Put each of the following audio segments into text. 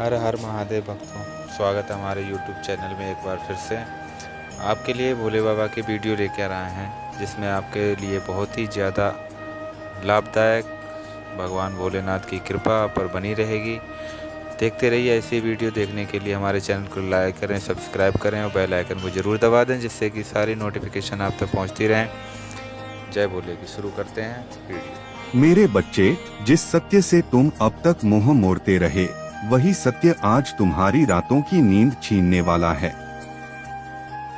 हर हर महादेव भक्तों, स्वागत है हमारे YouTube चैनल में एक बार फिर से। आपके लिए भोले बाबा की वीडियो लेकर आए हैं, जिसमें आपके लिए बहुत ही ज़्यादा लाभदायक भगवान भोलेनाथ की कृपा आप पर बनी रहेगी। देखते रहिए। ऐसी वीडियो देखने के लिए हमारे चैनल को लाइक करें, सब्सक्राइब करें और बेल आइकन को ज़रूर दबा दें, जिससे कि सारी नोटिफिकेशन आप तक पहुँचती रहें। जय भोले की शुरू करते हैं वीडियो। मेरे बच्चे, जिस सत्य से तुम अब तक मुंह मोड़ते रहे, वही सत्य आज तुम्हारी रातों की नींद छीनने वाला है,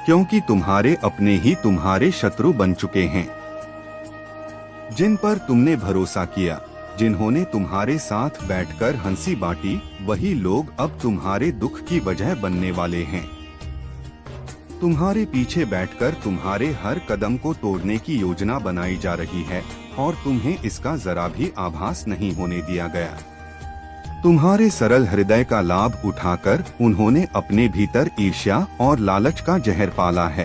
क्योंकि तुम्हारे अपने ही तुम्हारे शत्रु बन चुके हैं। जिन पर तुमने भरोसा किया, जिन्होंने तुम्हारे साथ बैठकर हंसी बांटी, वही लोग अब तुम्हारे दुख की वजह बनने वाले हैं। तुम्हारे पीछे बैठकर तुम्हारे हर कदम को तोड़ने की योजना बनाई जा रही है और तुम्हें इसका जरा भी आभास नहीं होने दिया गया। तुम्हारे सरल हृदय का लाभ उठाकर उन्होंने अपने भीतर ईर्ष्या और लालच का जहर पाला है।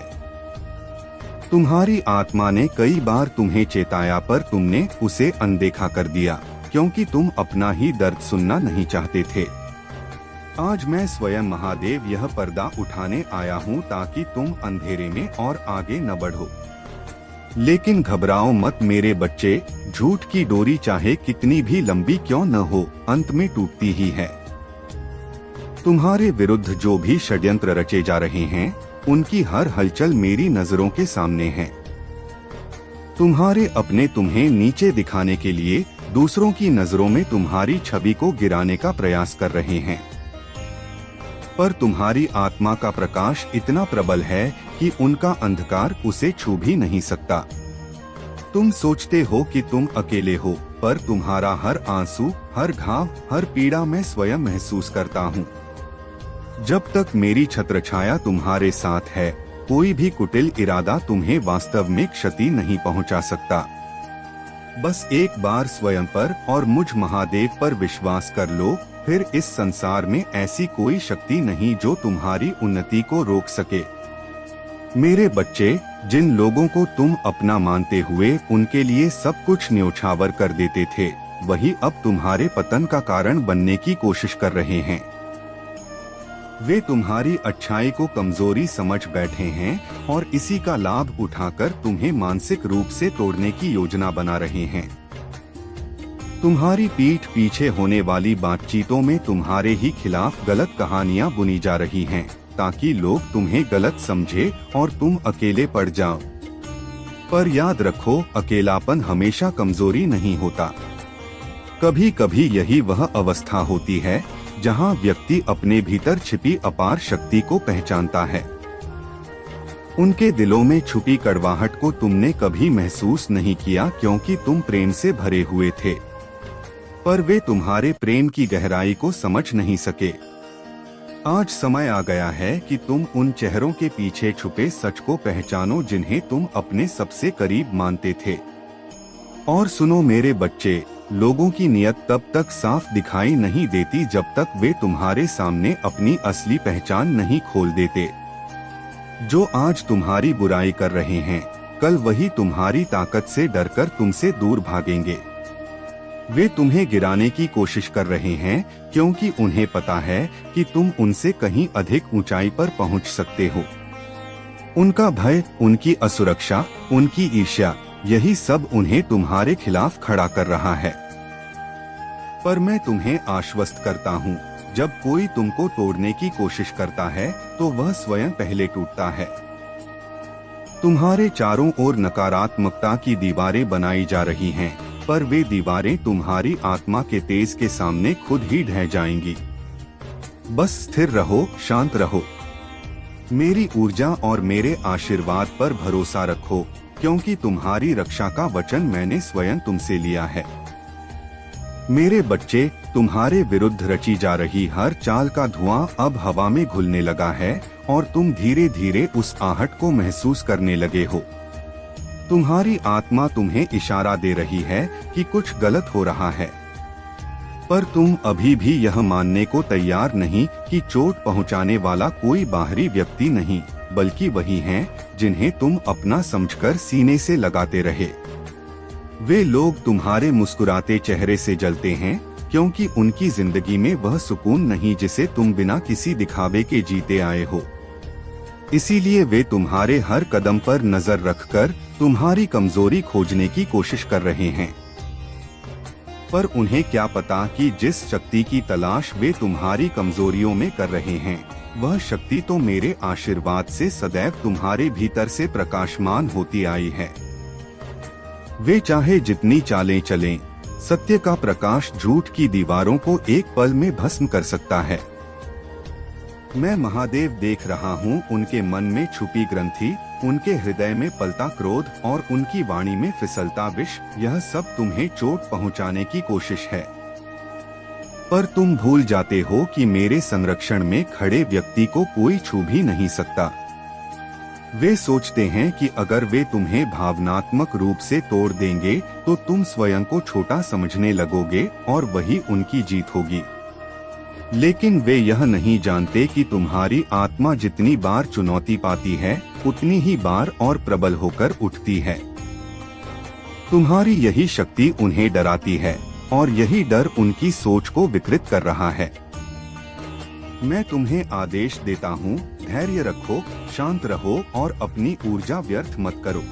तुम्हारी आत्मा ने कई बार तुम्हें चेताया, पर तुमने उसे अनदेखा कर दिया, क्योंकि तुम अपना ही दर्द सुनना नहीं चाहते थे। आज मैं स्वयं महादेव यह पर्दा उठाने आया हूँ, ताकि तुम अंधेरे में और आगे न बढ़ो। लेकिन घबराओ मत मेरे बच्चे, झूठ की डोरी चाहे कितनी भी लंबी क्यों न हो, अंत में टूटती ही है। तुम्हारे विरुद्ध जो भी षड्यंत्र रचे जा रहे हैं, उनकी हर हलचल मेरी नजरों के सामने है। तुम्हारे अपने तुम्हें नीचे दिखाने के लिए दूसरों की नजरों में तुम्हारी छवि को गिराने का प्रयास कर रहे हैं, पर तुम्हारी आत्मा का प्रकाश इतना प्रबल है कि उनका अंधकार उसे छू भी नहीं सकता। तुम सोचते हो कि तुम अकेले हो, पर तुम्हारा हर आंसू, हर घाव, हर पीड़ा मैं स्वयं महसूस करता हूँ। जब तक मेरी छत्रछाया तुम्हारे साथ है, कोई भी कुटिल इरादा तुम्हें वास्तव में क्षति नहीं पहुँचा सकता। बस एक बार स्वयं पर और मुझ महादेव पर विश्वास कर लो, फिर इस संसार में ऐसी कोई शक्ति नहीं जो तुम्हारी उन्नति को रोक सके। मेरे बच्चे, जिन लोगों को तुम अपना मानते हुए उनके लिए सब कुछ न्योछावर कर देते थे, वही अब तुम्हारे पतन का कारण बनने की कोशिश कर रहे हैं। वे तुम्हारी अच्छाई को कमजोरी समझ बैठे हैं और इसी का लाभ उठाकर तुम्हें मानसिक रूप से तोड़ने की योजना बना रहे हैं। तुम्हारी पीठ पीछे होने वाली बातचीतों में तुम्हारे ही खिलाफ गलत कहानियां बुनी जा रही हैं, ताकि लोग तुम्हें गलत समझे और तुम अकेले पड़ जाओ। पर याद रखो, अकेलापन हमेशा कमजोरी नहीं होता। कभी कभी यही वह अवस्था होती है जहां व्यक्ति अपने भीतर छिपी अपार शक्ति को पहचानता है। उनके दिलों में छुपी कड़वाहट को तुमने कभी महसूस नहीं किया, क्योंकि तुम प्रेम से भरे हुए थे, पर वे तुम्हारे प्रेम की गहराई को समझ नहीं सके। आज समय आ गया है कि तुम उन चेहरों के पीछे छुपे सच को पहचानो, जिन्हें तुम अपने सबसे करीब मानते थे। और सुनो मेरे बच्चे, लोगों की नियत तब तक साफ दिखाई नहीं देती जब तक वे तुम्हारे सामने अपनी असली पहचान नहीं खोल देते। जो आज तुम्हारी बुराई कर रहे हैं, कल वही तुम्हारी ताकत से डरकर तुमसे दूर भागेंगे। वे तुम्हें गिराने की कोशिश कर रहे हैं, क्योंकि उन्हें पता है कि तुम उनसे कहीं अधिक ऊंचाई पर पहुंच सकते हो। उनका भय, उनकी असुरक्षा, उनकी ईर्ष्या, यही सब उन्हें तुम्हारे खिलाफ खड़ा कर रहा है। पर मैं तुम्हें आश्वस्त करता हूँ, जब कोई तुमको तोड़ने की कोशिश करता है, तो वह स्वयं पहले टूटता है। तुम्हारे चारों ओर नकारात्मकता की दीवारें बनाई जा रही हैं, पर वे दीवारें तुम्हारी आत्मा के तेज के सामने खुद ही ढह जाएंगी। बस स्थिर रहो, शांत रहो। मेरी ऊर्जा और मेरे आशीर्वाद पर भरोसा रखो, क्योंकि तुम्हारी रक्षा का वचन मैंने स्वयं तुमसे लिया है। मेरे बच्चे, तुम्हारे विरुद्ध रची जा रही हर चाल का धुआं अब हवा में घुलने लगा है और तुम धीरे धीरे उस आहट को महसूस करने लगे हो। तुम्हारी आत्मा तुम्हें इशारा दे रही है कि कुछ गलत हो रहा है, पर तुम अभी भी यह मानने को तैयार नहीं कि चोट पहुंचाने वाला कोई बाहरी व्यक्ति नहीं, बल्कि वही हैं जिन्हें तुम अपना समझकर सीने से लगाते रहे। वे लोग तुम्हारे मुस्कुराते चेहरे से जलते हैं, क्योंकि उनकी जिंदगी में वह सुकून नहीं जिसे तुम बिना किसी दिखावे के जीते आए हो। इसीलिए वे तुम्हारे हर कदम पर नजर रखकर तुम्हारी कमजोरी खोजने की कोशिश कर रहे हैं। पर उन्हें क्या पता कि जिस शक्ति की तलाश वे तुम्हारी कमजोरियों में कर रहे हैं, वह शक्ति तो मेरे आशीर्वाद से सदैव तुम्हारे भीतर से प्रकाशमान होती आई है। वे चाहे जितनी चालें चलें, सत्य का प्रकाश झूठ की दीवारों को एक पल में भस्म कर सकता है। मैं महादेव देख रहा हूँ उनके मन में छुपी ग्रंथि, उनके हृदय में पलता क्रोध और उनकी वाणी में फिसलता विष। यह सब तुम्हें चोट पहुँचाने की कोशिश है। पर तुम भूल जाते हो कि मेरे संरक्षण में खड़े व्यक्ति को कोई छू भी नहीं सकता। वे सोचते हैं कि अगर वे तुम्हें भावनात्मक रूप से तोड़ देंगे तो तुम स्वयं को छोटा समझने लगोगे और वही उनकी जीत होगी। लेकिन वे यह नहीं जानते कि तुम्हारी आत्मा जितनी बार चुनौती पाती है, उतनी ही बार और प्रबल होकर उठती है। तुम्हारी यही शक्ति उन्हें डराती है और यही डर उनकी सोच को विकृत कर रहा है। मैं तुम्हें आदेश देता हूँ, धैर्य रखो, शांत रहो और अपनी ऊर्जा व्यर्थ मत करो।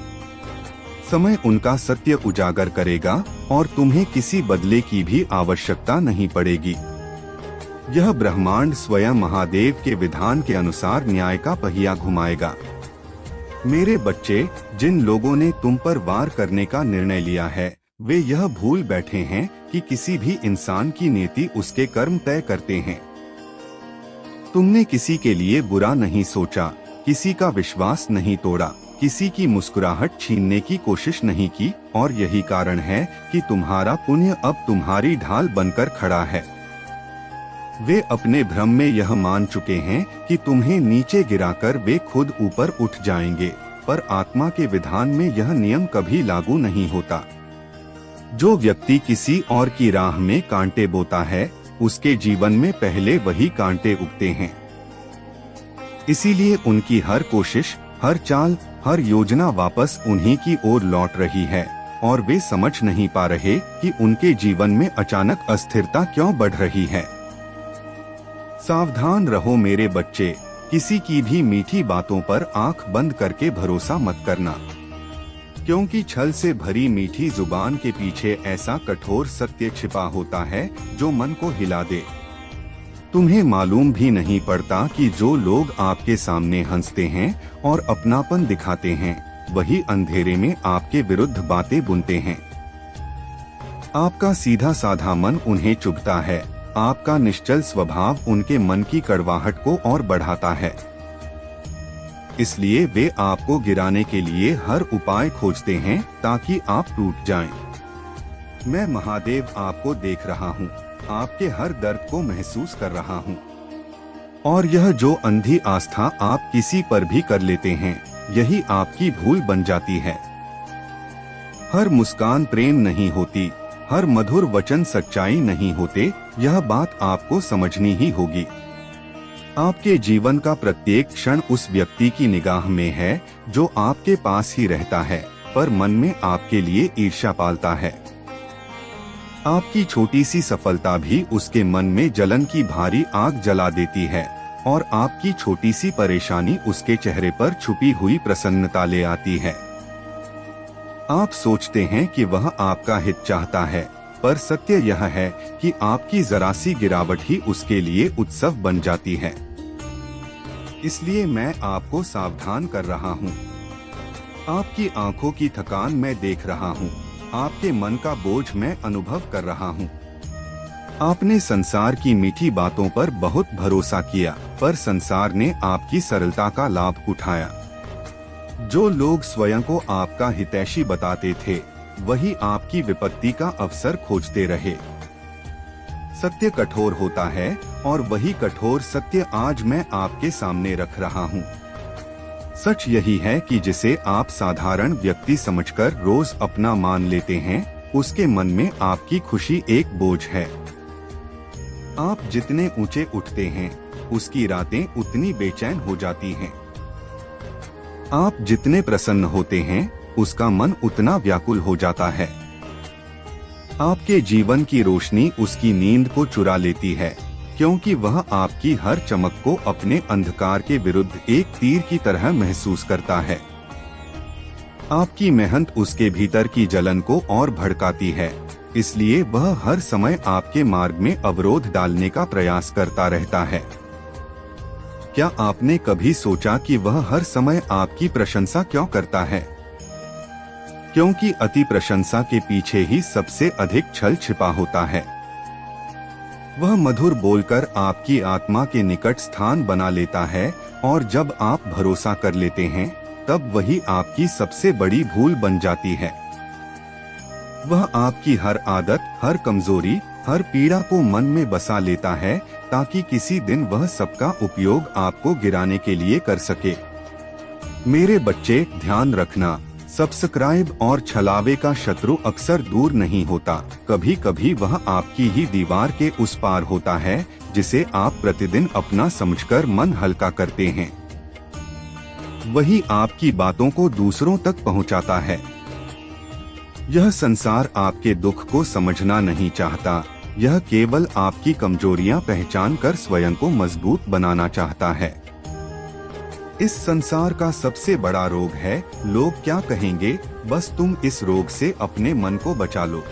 समय उनका सत्य उजागर करेगा और तुम्हें किसी बदले की भी आवश्यकता नहीं पड़ेगी। यह ब्रह्मांड स्वयं महादेव के विधान के अनुसार न्याय का पहिया घुमाएगा। मेरे बच्चे, जिन लोगों ने तुम पर वार करने का निर्णय लिया है, वे यह भूल बैठे हैं कि किसी भी इंसान की नीति उसके कर्म तय करते हैं। तुमने किसी के लिए बुरा नहीं सोचा, किसी का विश्वास नहीं तोड़ा, किसी की मुस्कुराहट छीनने की कोशिश नहीं की और यही कारण है कि तुम्हारा पुण्य अब तुम्हारी ढाल बनकर खड़ा है। वे अपने भ्रम में यह मान चुके हैं कि तुम्हें नीचे गिराकर वे खुद ऊपर उठ जाएंगे, पर आत्मा के विधान में यह नियम कभी लागू नहीं होता। जो व्यक्ति किसी और की राह में कांटे बोता है, उसके जीवन में पहले वही कांटे उगते हैं। इसीलिए उनकी हर कोशिश, हर चाल, हर योजना वापस उन्हीं की ओर लौट रही है और वे समझ नहीं पा रहे कि उनके जीवन में अचानक अस्थिरता क्यों बढ़ रही है। सावधान रहो मेरे बच्चे, किसी की भी मीठी बातों पर आंख बंद करके भरोसा मत करना, क्योंकि छल से भरी मीठी जुबान के पीछे ऐसा कठोर सत्य छिपा होता है जो मन को हिला दे। तुम्हें मालूम भी नहीं पड़ता कि जो लोग आपके सामने हंसते हैं और अपनापन दिखाते हैं, वही अंधेरे में आपके विरुद्ध बातें बुनते हैं। आपका सीधा साधा मन उन्हें चुभता है, आपका निश्चल स्वभाव उनके मन की कड़वाहट को और बढ़ाता है। इसलिए वे आपको गिराने के लिए हर उपाय खोजते हैं ताकि आप टूट जाएं। मैं महादेव आपको देख रहा हूँ, आपके हर दर्द को महसूस कर रहा हूँ। और यह जो अंधी आस्था आप किसी पर भी कर लेते हैं, यही आपकी भूल बन जाती है। हर मुस्कान प्रेम नहीं होती, हर मधुर वचन सच्चाई नहीं होते, यह बात आपको समझनी ही होगी। आपके जीवन का प्रत्येक क्षण उस व्यक्ति की निगाह में है जो आपके पास ही रहता है, पर मन में आपके लिए ईर्ष्या पालता है। आपकी छोटी सी सफलता भी उसके मन में जलन की भारी आग जला देती है और आपकी छोटी सी परेशानी उसके चेहरे पर छुपी हुई प्रसन्नता ले आती है। आप सोचते हैं कि वह आपका हित चाहता है, पर सत्य यह है कि आपकी जरा सी गिरावट ही उसके लिए उत्सव बन जाती है। इसलिए मैं आपको सावधान कर रहा हूँ। आपकी आंखों की थकान मैं देख रहा हूँ, आपके मन का बोझ मैं अनुभव कर रहा हूँ। आपने संसार की मीठी बातों पर बहुत भरोसा किया, पर संसार ने आपकी सरलता का लाभ उठाया। जो लोग स्वयं को आपका हितैषी बताते थे, वही आपकी विपत्ति का अवसर खोजते रहे। सत्य कठोर होता है और वही कठोर सत्य आज मैं आपके सामने रख रहा हूँ। सच यही है कि जिसे आप साधारण व्यक्ति समझकर रोज अपना मान लेते हैं, उसके मन में आपकी खुशी एक बोझ है। आप जितने ऊंचे उठते हैं, उसकी रातें उतनी बेचैन हो जाती हैं। आप जितने प्रसन्न होते हैं, उसका मन उतना व्याकुल हो जाता है। आपके जीवन की रोशनी उसकी नींद को चुरा लेती है, क्योंकि वह आपकी हर चमक को अपने अंधकार के विरुद्ध एक तीर की तरह महसूस करता है। आपकी मेहनत उसके भीतर की जलन को और भड़काती है, इसलिए वह हर समय आपके मार्ग में अवरोध डालने का प्रयास करता रहता है। क्या आपने कभी सोचा कि वह हर समय आपकी प्रशंसा क्यों करता है? क्योंकि अति प्रशंसा के पीछे ही सबसे अधिक छल छिपा होता है। वह मधुर बोलकर आपकी आत्मा के निकट स्थान बना लेता है, और जब आप भरोसा कर लेते हैं तब वही आपकी सबसे बड़ी भूल बन जाती है। वह आपकी हर आदत, हर कमजोरी, हर पीड़ा को मन में बसा लेता है, ताकि किसी दिन वह सबका उपयोग आपको गिराने के लिए कर सके। मेरे बच्चे, ध्यान रखना, सब्सक्राइब और छलावे का शत्रु अक्सर दूर नहीं होता। कभी कभी वह आपकी ही दीवार के उस पार होता है, जिसे आप प्रतिदिन अपना समझकर मन हल्का करते हैं। वही आपकी बातों को दूसरों तक पहुंचाता है। यह संसार आपके दुख को समझना नहीं चाहता, यह केवल आपकी कमजोरियां पहचान कर स्वयं को मजबूत बनाना चाहता है। इस संसार का सबसे बड़ा रोग है लोग क्या कहेंगे। बस तुम इस रोग से अपने मन को बचा लो।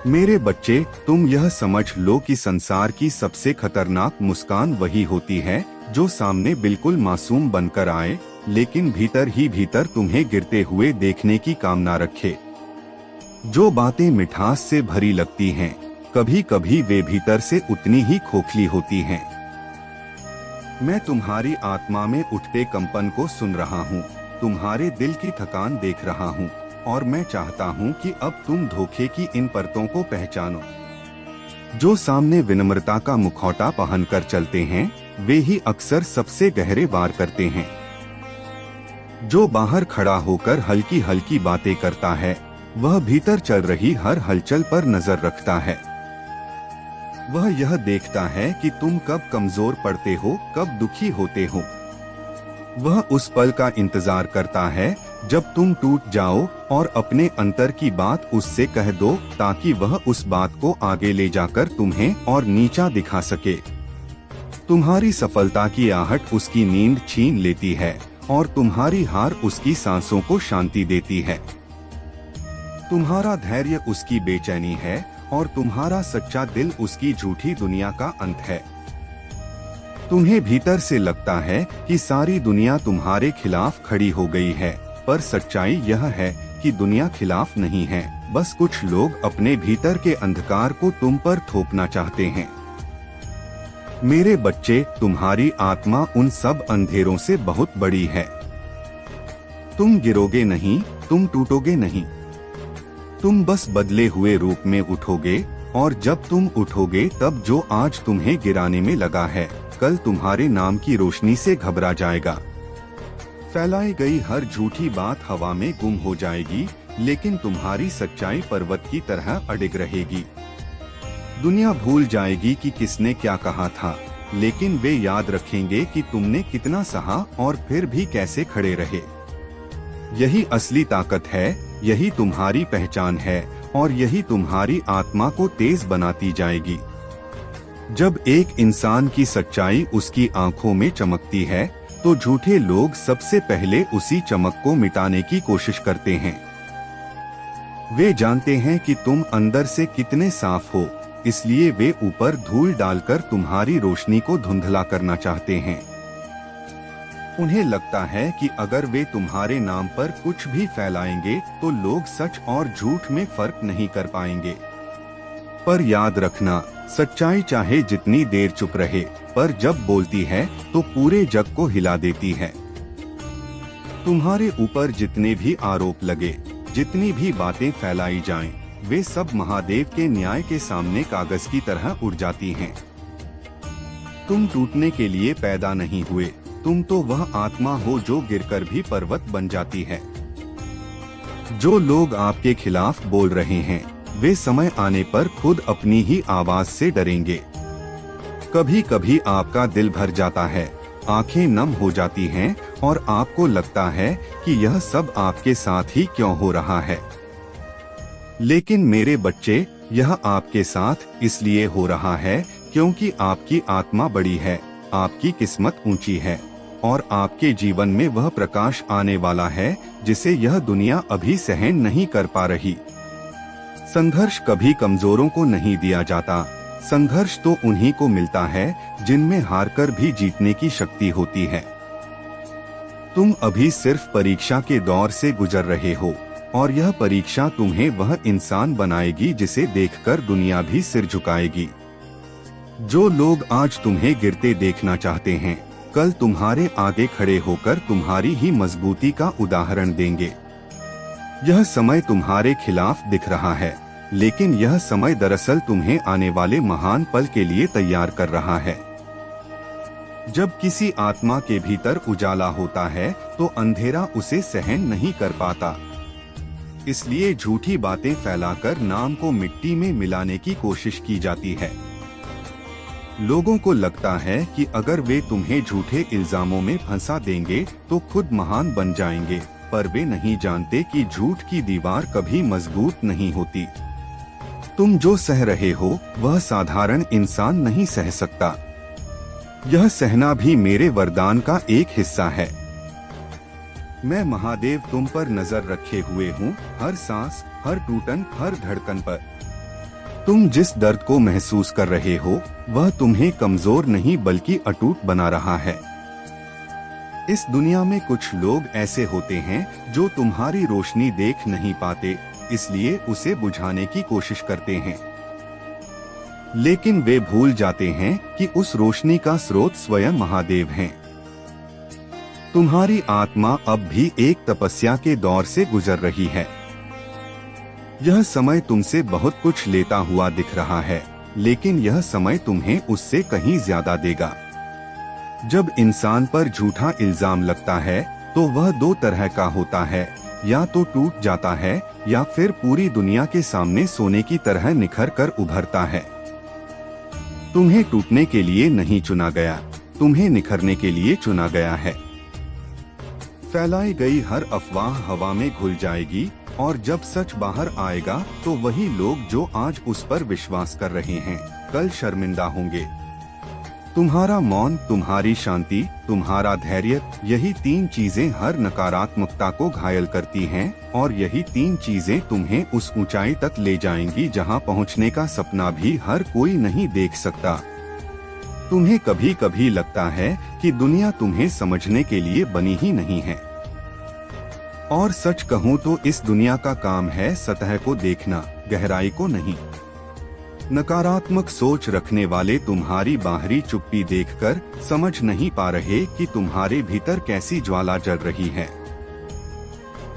मेरे बच्चे, तुम यह समझ लो कि संसार की सबसे खतरनाक मुस्कान वही होती है जो सामने बिल्कुल मासूम बनकर आए, लेकिन भीतर ही भीतर तुम्हें गिरते हुए देखने की कामना रखे। जो बातें मिठास से भरी लगती हैं, कभी कभी वे भीतर से उतनी ही खोखली होती हैं। मैं तुम्हारी आत्मा में उठते कंपन को सुन रहा हूँ, तुम्हारे दिल की थकान देख रहा हूँ, और मैं चाहता हूँ कि अब तुम धोखे की इन परतों को पहचानो। जो सामने विनम्रता का मुखौटा पहनकर चलते हैं, वे ही अक्सर सबसे गहरे वार करते हैं। जो बाहर खड़ा होकर हल्की हल्की बातें करता है, वह भीतर चल रही हर हलचल पर नजर रखता है। वह यह देखता है कि तुम कब कमजोर पड़ते हो, कब दुखी होते हो। वह उस पल का इंतजार करता है जब तुम टूट जाओ और अपने अंतर की बात उससे कह दो, ताकि वह उस बात को आगे ले जाकर तुम्हें और नीचा दिखा सके। तुम्हारी सफलता की आहट उसकी नींद छीन लेती है, और तुम्हारी हार उसकी सांसों को शांति देती है। तुम्हारा धैर्य उसकी बेचैनी है, और तुम्हारा सच्चा दिल उसकी झूठी दुनिया का अंत है। तुम्हें भीतर से लगता है कि सारी दुनिया तुम्हारे खिलाफ खड़ी हो गई है, पर सच्चाई यह है कि दुनिया खिलाफ नहीं है। बस कुछ लोग अपने भीतर के अंधकार को तुम पर थोपना चाहते हैं। मेरे बच्चे, तुम्हारी आत्मा उन सब अंधेरों से बहुत बड़ी है। तुम गिरोगे नहीं, तुम टूटोगे नहीं। तुम बस बदले हुए रूप में उठोगे, और जब तुम उठोगे तब जो आज तुम्हें गिराने में लगा है, कल तुम्हारे नाम की रोशनी से घबरा जाएगा। फैलाई गई हर झूठी बात हवा में गुम हो जाएगी, लेकिन तुम्हारी सच्चाई पर्वत की तरह अडिग रहेगी। दुनिया भूल जाएगी कि किसने क्या कहा था, लेकिन वे याद रखेंगे कि तुमने कितना सहा और फिर भी कैसे खड़े रहे। यही असली ताकत है, यही तुम्हारी पहचान है, और यही तुम्हारी आत्मा को तेज बनाती जाएगी। जब एक इंसान की सच्चाई उसकी आंखों में चमकती है, तो झूठे लोग सबसे पहले उसी चमक को मिटाने की कोशिश करते हैं। वे जानते हैं कि तुम अंदर से कितने साफ हो, इसलिए वे ऊपर धूल डालकर तुम्हारी रोशनी को धुंधला करना चाहते हैं। उन्हें लगता है कि अगर वे तुम्हारे नाम पर कुछ भी फैलाएंगे तो लोग सच और झूठ में फर्क नहीं कर पाएंगे। पर याद रखना, सच्चाई चाहे जितनी देर चुप रहे, पर जब बोलती है तो पूरे जग को हिला देती है। तुम्हारे ऊपर जितने भी आरोप लगे, जितनी भी बातें फैलाई जाएं, वे सब महादेव के न्याय के सामने कागज की तरह उड़ जाती हैं। तुम टूटने के लिए पैदा नहीं हुए, तुम तो वह आत्मा हो जो गिरकर भी पर्वत बन जाती है। जो लोग आपके खिलाफ बोल रहे हैं, वे समय आने पर खुद अपनी ही आवाज से डरेंगे। कभी कभी आपका दिल भर जाता है, आंखें नम हो जाती हैं, और आपको लगता है कि यह सब आपके साथ ही क्यों हो रहा है। लेकिन मेरे बच्चे, यह आपके साथ इसलिए हो रहा है क्योंकि आपकी आत्मा बड़ी है, आपकी किस्मत ऊंची है और आपके जीवन में वह प्रकाश आने वाला है जिसे यह दुनिया अभी सहन नहीं कर पा रही। संघर्ष कभी कमजोरों को नहीं दिया जाता, संघर्ष तो उन्हीं को मिलता है जिनमें हारकर भी जीतने की शक्ति होती है। तुम अभी सिर्फ परीक्षा के दौर से गुजर रहे हो और यह परीक्षा तुम्हें वह इंसान बनाएगी जिसे देखकर दुनिया भी सिर झुकाएगी। जो लोग आज तुम्हें गिरते देखना चाहते हैं, कल तुम्हारे आगे खड़े होकर तुम्हारी ही मजबूती का उदाहरण देंगे। यह समय तुम्हारे खिलाफ दिख रहा है, लेकिन यह समय दरअसल तुम्हें आने वाले महान पल के लिए तैयार कर रहा है। जब किसी आत्मा के भीतर उजाला होता है तो अंधेरा उसे सहन नहीं कर पाता। इसलिए झूठी बातें फैलाकर नाम को मिट्टी में मिलाने की कोशिश की जाती है। लोगों को लगता है कि अगर वे तुम्हें झूठे इल्जामों में फंसा देंगे तो खुद महान बन जाएंगे, पर वे नहीं जानते कि झूठ की दीवार कभी मजबूत नहीं होती। तुम जो सह रहे हो वह साधारण इंसान नहीं सह सकता। यह सहना भी मेरे वरदान का एक हिस्सा है। मैं महादेव तुम पर नजर रखे हुए हूँ, हर सांस, हर टूटन, हर धड़कन पर। तुम जिस दर्द को महसूस कर रहे हो वह तुम्हें कमजोर नहीं बल्कि अटूट बना रहा है। इस दुनिया में कुछ लोग ऐसे होते हैं जो तुम्हारी रोशनी देख नहीं पाते, इसलिए उसे बुझाने की कोशिश करते हैं। लेकिन वे भूल जाते हैं कि उस रोशनी का स्रोत स्वयं महादेव हैं। तुम्हारी आत्मा अब भी एक तपस्या के दौर से गुजर रही है। यह समय तुमसे बहुत कुछ लेता हुआ दिख रहा है, लेकिन यह समय तुम्हें उससे कहीं ज्यादा देगा। जब इंसान पर झूठा इल्जाम लगता है तो वह दो तरह का होता है, या तो टूट जाता है या फिर पूरी दुनिया के सामने सोने की तरह निखर कर उभरता है। तुम्हें टूटने के लिए नहीं चुना गया, तुम्हें निखरने के लिए चुना गया है। फैलाई गई हर अफवाह हवा में घुल जाएगी और जब सच बाहर आएगा तो वही लोग जो आज उस पर विश्वास कर रहे हैं कल शर्मिंदा होंगे। तुम्हारा मौन, तुम्हारी शांति, तुम्हारा धैर्य, यही तीन चीजें हर नकारात्मकता को घायल करती हैं और यही तीन चीजें तुम्हें उस ऊंचाई तक ले जाएंगी जहां पहुंचने का सपना भी हर कोई नहीं देख सकता। तुम्हें कभी कभी लगता है कि दुनिया तुम्हें समझने के लिए बनी ही नहीं है, और सच कहूँ तो इस दुनिया का काम है सतह को देखना, गहराई को नहीं। नकारात्मक सोच रखने वाले तुम्हारी बाहरी चुप्पी देखकर समझ नहीं पा रहे कि तुम्हारे भीतर कैसी ज्वाला जल रही है।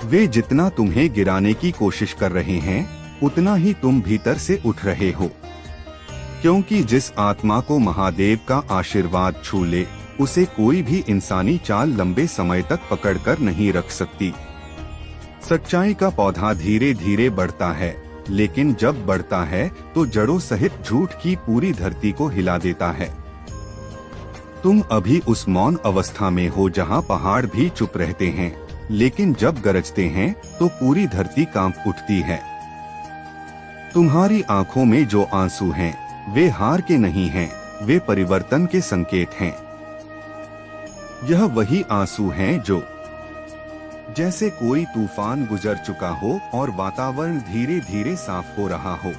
वे जितना तुम्हें गिराने की कोशिश कर रहे हैं उतना ही तुम भीतर से उठ रहे हो, क्योंकि जिस आत्मा को महादेव का आशीर्वाद छू ले उसे कोई भी इंसानी चाल लंबे समय तक पकड़कर नहीं रख सकती। सच्चाई का पौधा धीरे धीरे बढ़ता है, लेकिन जब बढ़ता है तो जड़ों सहित झूठ की पूरी धरती को हिला देता है। तुम अभी उस मौन अवस्था में हो जहां पहाड़ भी चुप रहते हैं, लेकिन जब गरजते हैं तो पूरी धरती कांप उठती है। तुम्हारी आंखों में जो आंसू हैं, वे हार के नहीं हैं, वे परिवर्तन के संकेत हैं। यह वही आंसू हैं जो जैसे कोई तूफान गुजर चुका हो और वातावरण धीरे धीरे साफ हो रहा हो।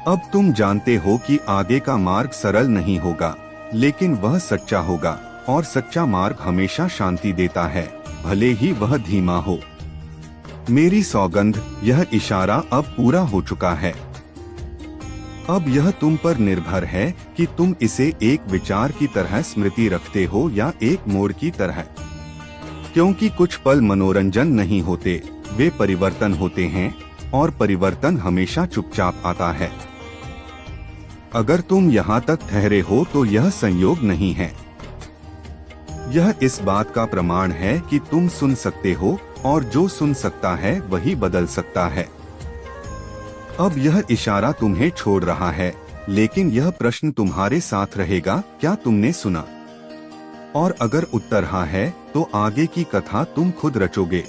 अब तुम जानते हो कि आगे का मार्ग सरल नहीं होगा, लेकिन वह सच्चा होगा, और सच्चा मार्ग हमेशा शांति देता है, भले ही वह धीमा हो। मेरी सौगंध, यह इशारा अब पूरा हो चुका है। अब यह तुम पर निर्भर है कि तुम इसे एक विचार की तरह स्मृति रखते हो या एक मोड़ की तरह, क्योंकि कुछ पल मनोरंजन नहीं होते, वे परिवर्तन होते हैं, और परिवर्तन हमेशा चुपचाप आता है। अगर तुम यहाँ तक ठहरे हो तो यह संयोग नहीं है, यह इस बात का प्रमाण है कि तुम सुन सकते हो, और जो सुन सकता है वही बदल सकता है। अब यह इशारा तुम्हें छोड़ रहा है, लेकिन यह प्रश्न तुम्हारे साथ रहेगा, क्या तुमने सुना? और अगर उत्तर हाँ है तो आगे की कथा तुम खुद रचोगे।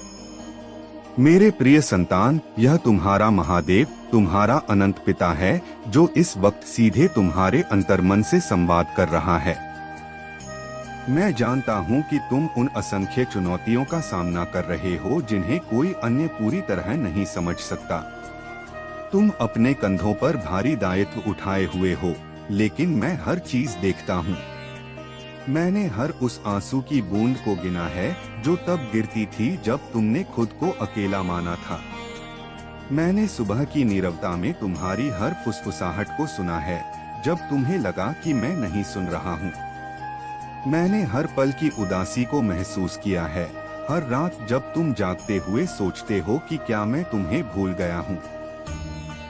मेरे प्रिय संतान, यह तुम्हारा महादेव, तुम्हारा अनंत पिता है, जो इस वक्त सीधे तुम्हारे अंतर्मन से संवाद कर रहा है। मैं जानता हूँ कि तुम उन असंख्य चुनौतियों का सामना कर रहे हो जिन्हें कोई अन्य पूरी तरह नहीं समझ सकता। तुम अपने कंधों पर भारी दायित्व उठाए हुए हो, लेकिन मैं हर चीज देखता हूँ। मैंने हर उस आंसू की बूंद को गिना है जो तब गिरती थी जब तुमने खुद को अकेला माना था। मैंने सुबह की नीरवता में तुम्हारी हर फुसफुसाहट को सुना है, जब तुम्हें लगा कि मैं नहीं सुन रहा हूँ। मैंने हर पल की उदासी को महसूस किया है, हर रात जब तुम जागते हुए सोचते हो कि क्या मैं तुम्हें भूल गया हूँ।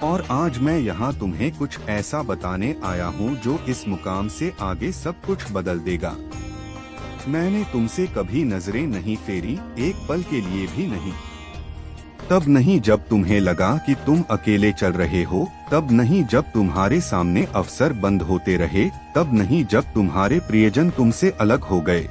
और आज मैं यहाँ तुम्हें कुछ ऐसा बताने आया हूँ जो इस मुकाम से आगे सब कुछ बदल देगा। मैंने तुमसे कभी नजरें नहीं फेरी, एक पल के लिए भी नहीं। तब नहीं जब तुम्हें लगा कि तुम अकेले चल रहे हो, तब नहीं जब तुम्हारे सामने अवसर बंद होते रहे, तब नहीं जब तुम्हारे प्रियजन तुमसे अलग हो गए।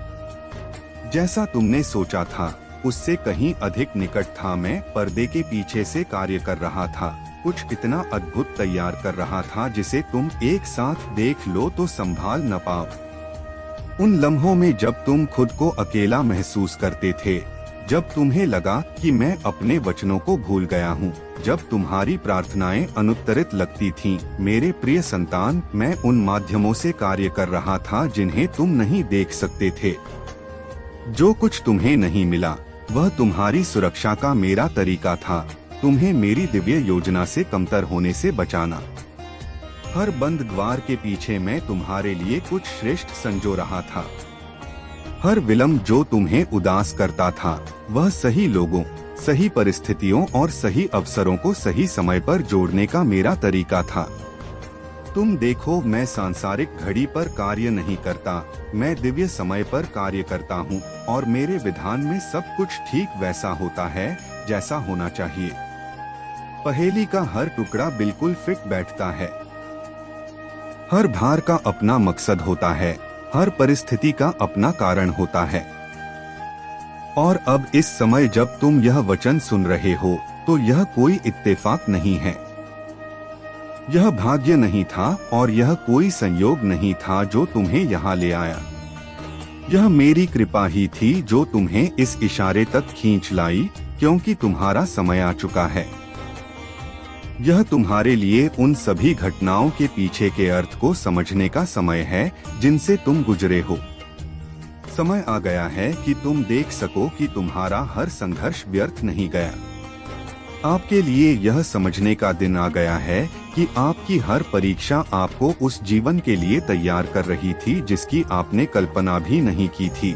जैसा तुमने सोचा था उससे कहीं अधिक निकट था मैं पर्दे के पीछे से कार्य कर रहा था, कुछ इतना अद्भुत तैयार कर रहा था जिसे तुम एक साथ देख लो तो संभाल न पाओ। उन लम्हों में जब तुम खुद को अकेला महसूस करते थे, जब तुम्हें लगा कि मैं अपने वचनों को भूल गया हूँ, जब तुम्हारी प्रार्थनाएं अनुत्तरित लगती थीं, मेरे प्रिय संतान, मैं उन माध्यमों से कार्य कर रहा था जिन्हें तुम नहीं देख सकते थे। जो कुछ तुम्हें नहीं मिला वह तुम्हारी सुरक्षा का मेरा तरीका था, तुम्हें मेरी दिव्य योजना से कमतर होने से बचाना। हर बंद द्वार के पीछे मैं तुम्हारे लिए कुछ श्रेष्ठ संजो रहा था। हर विलंब जो तुम्हें उदास करता था वह सही लोगों, सही परिस्थितियों और सही अवसरों को सही समय पर जोड़ने का मेरा तरीका था। तुम देखो, मैं सांसारिक घड़ी पर कार्य नहीं करता, मैं दिव्य समय पर कार्य करता हूँ और मेरे विधान में सब कुछ ठीक वैसा होता है जैसा होना चाहिए। पहेली का हर टुकड़ा बिल्कुल फिट बैठता है। हर भार का अपना मकसद होता है, हर परिस्थिति का अपना कारण होता है। और अब इस समय जब तुम यह वचन सुन रहे हो तो यह कोई इत्तेफाक नहीं है, यह भाग्य नहीं था और यह कोई संयोग नहीं था जो तुम्हें यहाँ ले आया। यह मेरी कृपा ही थी जो तुम्हें इस इशारे तक खींच लाई, क्योंकि तुम्हारा समय आ चुका है। यह तुम्हारे लिए उन सभी घटनाओं के पीछे के अर्थ को समझने का समय है जिनसे तुम गुजरे हो। समय आ गया है कि तुम देख सको कि तुम्हारा हर संघर्ष व्यर्थ नहीं गया। आपके लिए यह समझने का दिन आ गया है कि आपकी हर परीक्षा आपको उस जीवन के लिए तैयार कर रही थी जिसकी आपने कल्पना भी नहीं की थी।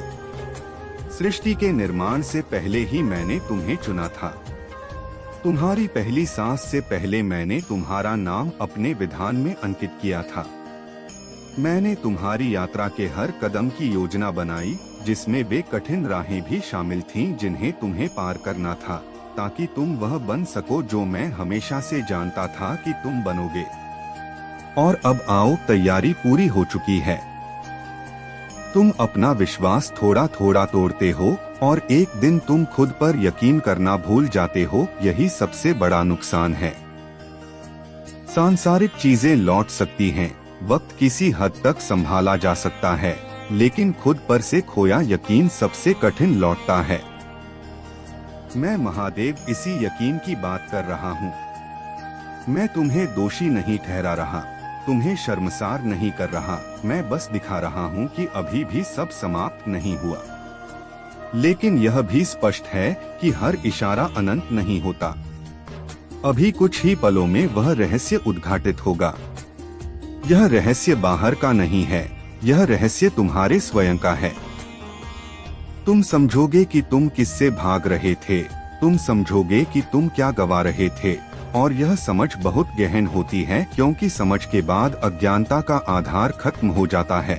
सृष्टि के निर्माण से पहले ही मैंने तुम्हें चुना था। तुम्हारी पहली सांस से पहले मैंने तुम्हारा नाम अपने विधान में अंकित किया था। मैंने तुम्हारी यात्रा के हर कदम की योजना बनाई, जिसमें वे कठिन राहें भी शामिल थीं जिन्हें तुम्हें पार करना था, ताकि तुम वह बन सको जो मैं हमेशा से जानता था कि तुम बनोगे। और अब आओ, तैयारी पूरी हो चुकी है। तुम अपना विश्वास थोड़ा थोड़ा तोड़ते हो और एक दिन तुम खुद पर यकीन करना भूल जाते हो। यही सबसे बड़ा नुकसान है। सांसारिक चीजें लौट सकती हैं, वक्त किसी हद तक संभाला जा सकता है, लेकिन खुद पर से खोया यकीन सबसे कठिन लौटता है। मैं महादेव इसी यकीन की बात कर रहा हूँ। मैं तुम्हें दोषी नहीं ठहरा रहा, तुम्हें शर्मसार नहीं कर रहा। मैं बस दिखा रहा हूँ कि अभी भी सब समाप्त नहीं हुआ। लेकिन यह भी स्पष्ट है कि हर इशारा अनंत नहीं होता। अभी कुछ ही पलों में वह रहस्य उद्घाटित होगा। यह रहस्य बाहर का नहीं है, यह रहस्य तुम्हारे स्वयं का है। तुम समझोगे कि तुम किससे भाग रहे थे, तुम समझोगे कि तुम क्या गवा रहे थे। और यह समझ बहुत गहन होती है, क्योंकि समझ के बाद अज्ञानता का आधार खत्म हो जाता है।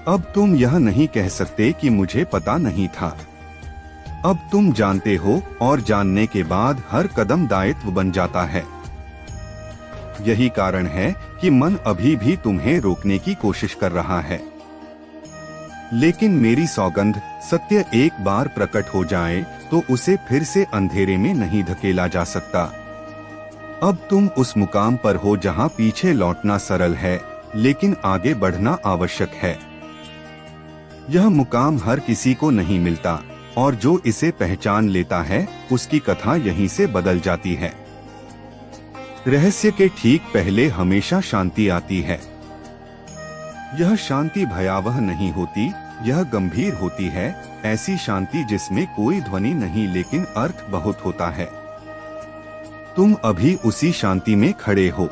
अब तुम यह नहीं कह सकते कि मुझे पता नहीं था। अब तुम जानते हो, और जानने के बाद हर कदम दायित्व बन जाता है। यही कारण है कि मन अभी भी तुम्हें रोकने की कोशिश कर रहा है। लेकिन मेरी सौगंध, सत्य एक बार प्रकट हो जाए तो उसे फिर से अंधेरे में नहीं धकेला जा सकता। अब तुम उस मुकाम पर हो जहां पीछे लौटना सरल है, लेकिन आगे बढ़ना आवश्यक है। यह मुकाम हर किसी को नहीं मिलता, और जो इसे पहचान लेता है उसकी कथा यहीं से बदल जाती है। रहस्य के ठीक पहले हमेशा शांति आती है। यह शांति भयावह नहीं होती, यह गंभीर होती है। ऐसी शांति जिसमें कोई ध्वनि नहीं लेकिन अर्थ बहुत होता है। तुम अभी उसी शांति में खड़े हो।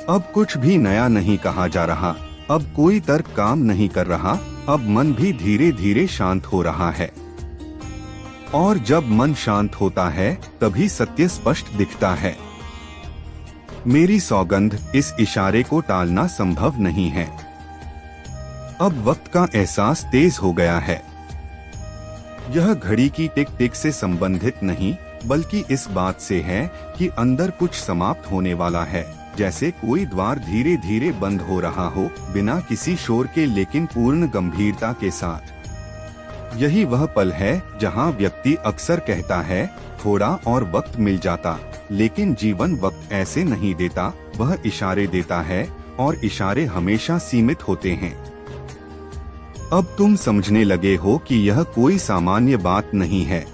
अब कुछ भी नया नहीं कहा जा रहा, अब कोई तर्क काम नहीं कर रहा, अब मन भी धीरे धीरे शांत हो रहा है। और जब मन शांत होता है तभी सत्य स्पष्ट दिखता है। मेरी सौगंध, इस इशारे को टालना संभव नहीं है। अब वक्त का एहसास तेज हो गया है। यह घड़ी की टिक टिक से संबंधित नहीं, बल्कि इस बात से है कि अंदर कुछ समाप्त होने वाला है। जैसे कोई द्वार धीरे धीरे बंद हो रहा हो, बिना किसी शोर के लेकिन पूर्ण गंभीरता के साथ। यही वह पल है जहां व्यक्ति अक्सर कहता है, थोड़ा और वक्त मिल जाता, लेकिन जीवन वक्त ऐसे नहीं देता, वह इशारे देता है, और इशारे हमेशा सीमित होते हैं। अब तुम समझने लगे हो कि यह कोई सामान्य बात नहीं है,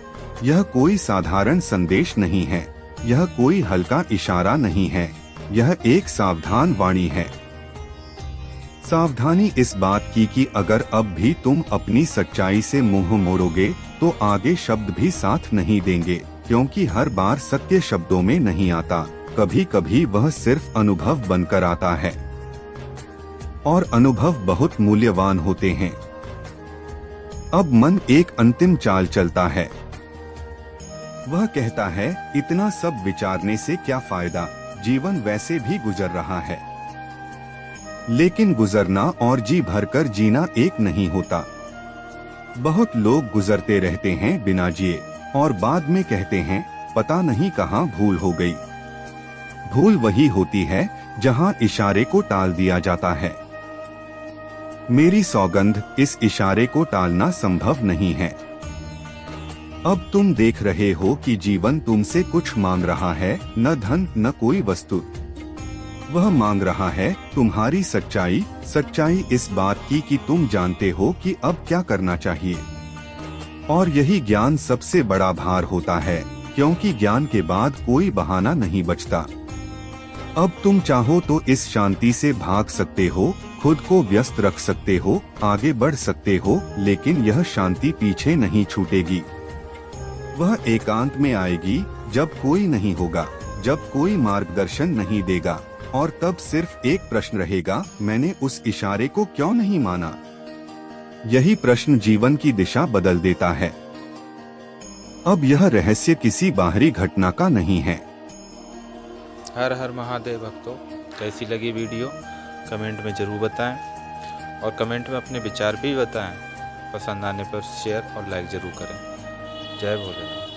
यह कोई साधारण संदेश नहीं है, यह कोई हल्का इशारा नहीं है, यह एक सावधान वाणी है। सावधानी इस बात की कि अगर अब भी तुम अपनी सच्चाई से मुंह मोड़ोगे तो आगे शब्द भी साथ नहीं देंगे, क्योंकि हर बार सत्य शब्दों में नहीं आता, कभी कभी वह सिर्फ अनुभव बनकर आता है। और अनुभव बहुत मूल्यवान होते हैं। अब मन एक अंतिम चाल चलता है। वह कहता है, इतना सब विचारने से क्या फायदा, जीवन वैसे भी गुजर रहा है। लेकिन गुजरना और जी भरकर जीना एक नहीं होता। बहुत लोग गुजरते रहते हैं बिना जिए, और बाद में कहते हैं, पता नहीं कहाँ भूल हो गई। भूल वही होती है जहाँ इशारे को टाल दिया जाता है। मेरी सौगंध, इस इशारे को टालना संभव नहीं है। अब तुम देख रहे हो कि जीवन तुमसे कुछ मांग रहा है, न धन न कोई वस्तु। वह मांग रहा है तुम्हारी सच्चाई, सच्चाई इस बात की कि तुम जानते हो कि अब क्या करना चाहिए। और यही ज्ञान सबसे बड़ा भार होता है, क्योंकि ज्ञान के बाद कोई बहाना नहीं बचता। अब तुम चाहो तो इस शांति से भाग सकते हो, खुद को व्यस्त रख सकते हो, आगे बढ़ सकते हो, लेकिन यह शांति पीछे नहीं छूटेगी। वह एकांत में आएगी जब कोई नहीं होगा, जब कोई मार्गदर्शन नहीं देगा, और तब सिर्फ एक प्रश्न रहेगा, मैंने उस इशारे को क्यों नहीं माना। यही प्रश्न जीवन की दिशा बदल देता है। अब यह रहस्य किसी बाहरी घटना का नहीं है। हर हर महादेव भक्तों, कैसी लगी वीडियो कमेंट में ज़रूर बताएं, और कमेंट में अपने विचार भी बताएं। पसंद आने पर शेयर और लाइक ज़रूर करें। जय भोलेनाथ।